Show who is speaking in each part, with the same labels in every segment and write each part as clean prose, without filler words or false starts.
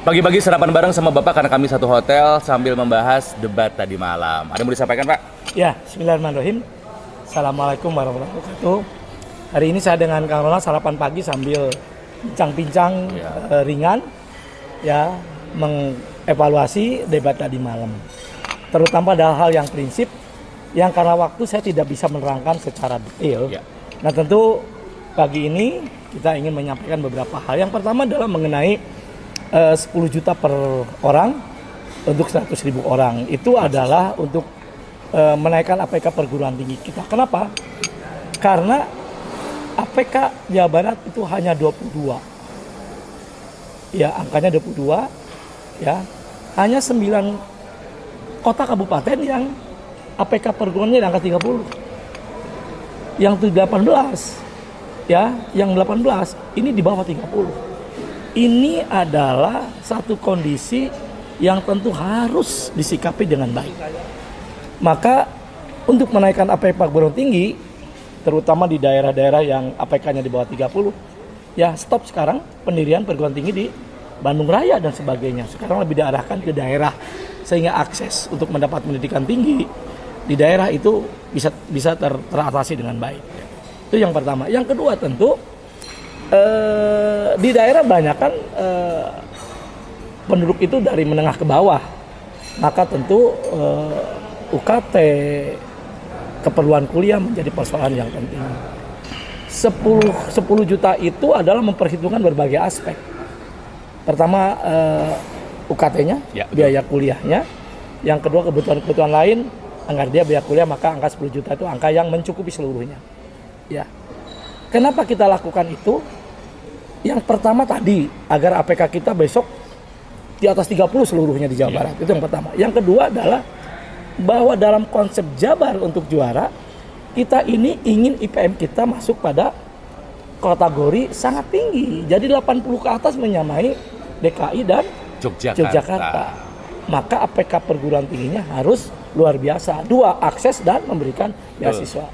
Speaker 1: Pagi-pagi sarapan bareng sama Bapak karena kami satu hotel sambil membahas debat tadi malam. Ada yang mau disampaikan, Pak?
Speaker 2: Ya, bismillahirrahmanirrahim. Assalamualaikum warahmatullahi wabarakatuh. Hari ini saya dengan Kang Ronald sarapan pagi sambil bincang-bincang ringan, ya, mengevaluasi debat tadi malam. Terutama ada hal yang prinsip, yang karena waktu saya tidak bisa menerangkan secara detail. Ya. Nah, tentu pagi ini kita ingin menyampaikan beberapa hal. Yang pertama adalah mengenai 10 juta per orang untuk 100.000 orang. Itu adalah untuk menaikkan APK perguruan tinggi kita. Kenapa? Karena APK Jawa Barat itu hanya 22. Ya, angkanya 22. Ya. Hanya 9 kota kabupaten yang APK perguruannya di angka 30. Yang 18, ya, yang 18 ini di bawah 30. Ini adalah satu kondisi yang tentu harus disikapi dengan baik. Maka untuk menaikkan APK perguruan tinggi, terutama di daerah-daerah yang APK-nya di bawah 30, ya stop sekarang pendirian perguruan tinggi di Bandung Raya dan sebagainya. Sekarang lebih diarahkan ke daerah sehingga akses untuk mendapat pendidikan tinggi di daerah itu bisa teratasi dengan baik. Itu yang pertama. Yang kedua tentu di daerah banyak kan penduduk itu dari menengah ke bawah, maka tentu UKT, keperluan kuliah menjadi persoalan yang penting. 10 juta itu adalah memperhitungkan berbagai aspek. Pertama UKT-nya, ya, biaya kuliahnya. Yang kedua kebutuhan-kebutuhan lain, agar dia biaya kuliah, maka angka 10 juta itu angka yang mencukupi seluruhnya. Ya. Kenapa kita lakukan itu? Yang pertama tadi, agar APK kita besok di atas 30 seluruhnya di Jawa Barat. Itu yang pertama. Yang kedua adalah bahwa dalam konsep Jabar untuk juara, kita ini ingin IPM kita masuk pada kategori sangat tinggi. Jadi 80 ke atas menyamai DKI dan Yogyakarta. Maka APK perguruan tingginya harus luar biasa. 2, akses dan memberikan beasiswa.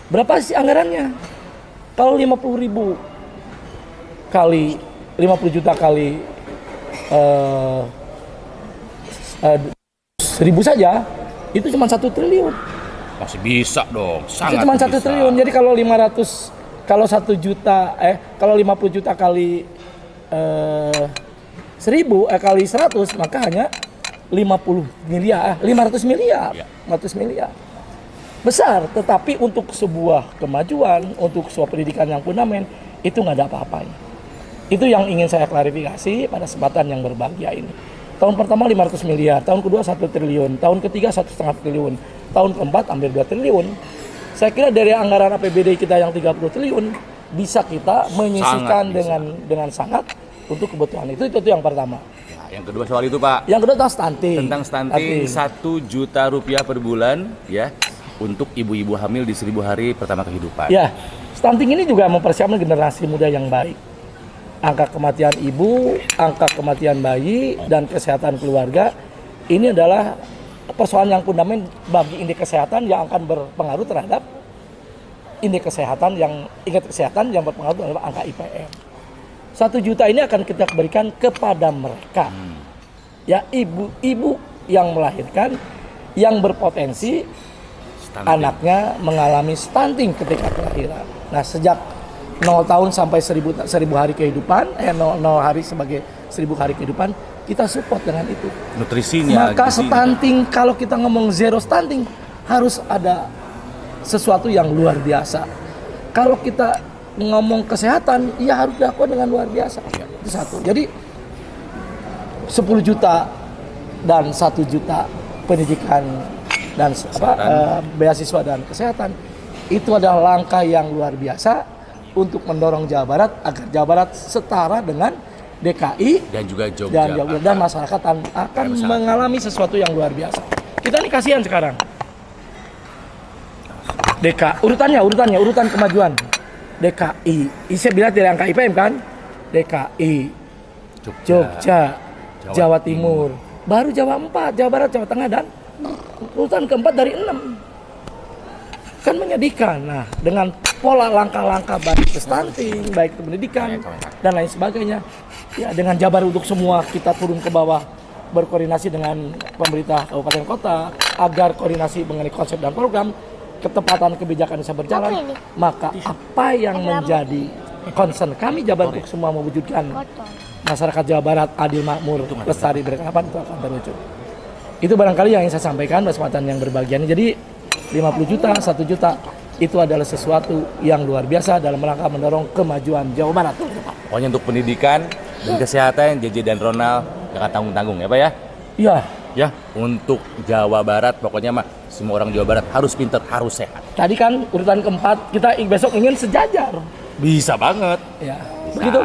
Speaker 2: Berapa sih anggarannya? Kalau 50.000 kali 50 juta kali 1.000 saja, itu cuma 1 triliun.
Speaker 1: Masih bisa dong, sangat
Speaker 2: itu cuma 1
Speaker 1: bisa.
Speaker 2: triliun. Jadi kalau 1 juta, kalau 50 juta kali 1.000 kali 100, maka hanya 500 miliar. Ya. 500 miliar. Besar, tetapi untuk sebuah kemajuan, untuk sebuah pendidikan yang fundamental, itu nggak ada apa-apanya. Itu yang ingin saya klarifikasi pada kesempatan yang berbahagia ini. Tahun pertama 500 miliar, tahun kedua 1 triliun, tahun ketiga 1,5 triliun, tahun keempat hampir 2 triliun. Saya kira dari anggaran APBD kita yang 30 triliun, bisa kita menyisihkan dengan sangat untuk kebutuhan itu yang pertama.
Speaker 1: Ya, yang kedua soal itu, Pak.
Speaker 2: Yang kedua tentang stunting.
Speaker 1: Tentang stunting 1 juta rupiah per bulan, ya, untuk ibu-ibu hamil di 1000 hari pertama kehidupan.
Speaker 2: Ya, stunting ini juga mempersiapkan generasi muda yang baik. Angka kematian ibu, angka kematian bayi, dan kesehatan keluarga, ini adalah persoalan yang fundamental bagi indeks kesehatan yang akan berpengaruh terhadap indeks kesehatan yang berpengaruh terhadap angka IPM. 1 juta ini akan kita berikan kepada mereka. Ya, ibu-ibu yang melahirkan, yang berpotensi anaknya mengalami stunting ketika kelahiran. Nah, sejak 0 tahun sampai 1000 hari kehidupan, 0 hari sebagai 1000 hari kehidupan, kita support dengan itu.
Speaker 1: Nutrisinya.
Speaker 2: Maka stunting, kalau kita ngomong zero stunting, harus ada sesuatu yang luar biasa. Kalau kita ngomong kesehatan, ya harus dilakukan dengan luar biasa. Ya. Itu satu. Jadi 10 juta dan 1 juta pendidikan dan beasiswa dan kesehatan, itu adalah langkah yang luar biasa untuk mendorong Jawa Barat agar Jawa Barat setara dengan DKI
Speaker 1: dan juga Yogyakarta,
Speaker 2: dan masyarakat akan mengalami sesuatu yang luar biasa. Kita ini kasihan sekarang. Urutan kemajuan. DKI, saya bilang dari angka IPM kan? DKI, Jogja, Jawa Timur, baru Jawa 4, Jawa Barat, Jawa Tengah, dan urutan keempat dari 6. kan menyedihkan. Nah, dengan pola langkah-langkah baik ke stunting, baik ke pendidikan dan lain sebagainya, ya dengan jabar untuk semua kita turun ke bawah berkoordinasi dengan pemerintah kabupaten kota agar koordinasi mengenai konsep dan program ketepatan kebijakan bisa berjalan, maka apa yang menjadi concern kami Jabar untuk semua mewujudkan masyarakat Jawa Barat adil, makmur, lestari, berkelanjutan itu akan terwujud. Itu barangkali yang ingin saya sampaikan kesempatan yang berbahagia ini. Jadi 50 juta, 1 juta itu adalah sesuatu yang luar biasa dalam rangka mendorong kemajuan Jawa Barat.
Speaker 1: Pokoknya untuk pendidikan dan kesehatan JJ dan Ronald jangan tanggung-tanggung ya Pak ya.
Speaker 2: Iya.
Speaker 1: Ya, untuk Jawa Barat pokoknya mah semua orang Jawa Barat harus pintar, harus sehat.
Speaker 2: Tadi kan urutan keempat, kita besok ingin sejajar.
Speaker 1: Bisa banget.
Speaker 2: Ya,
Speaker 1: Bisa.
Speaker 2: begitu.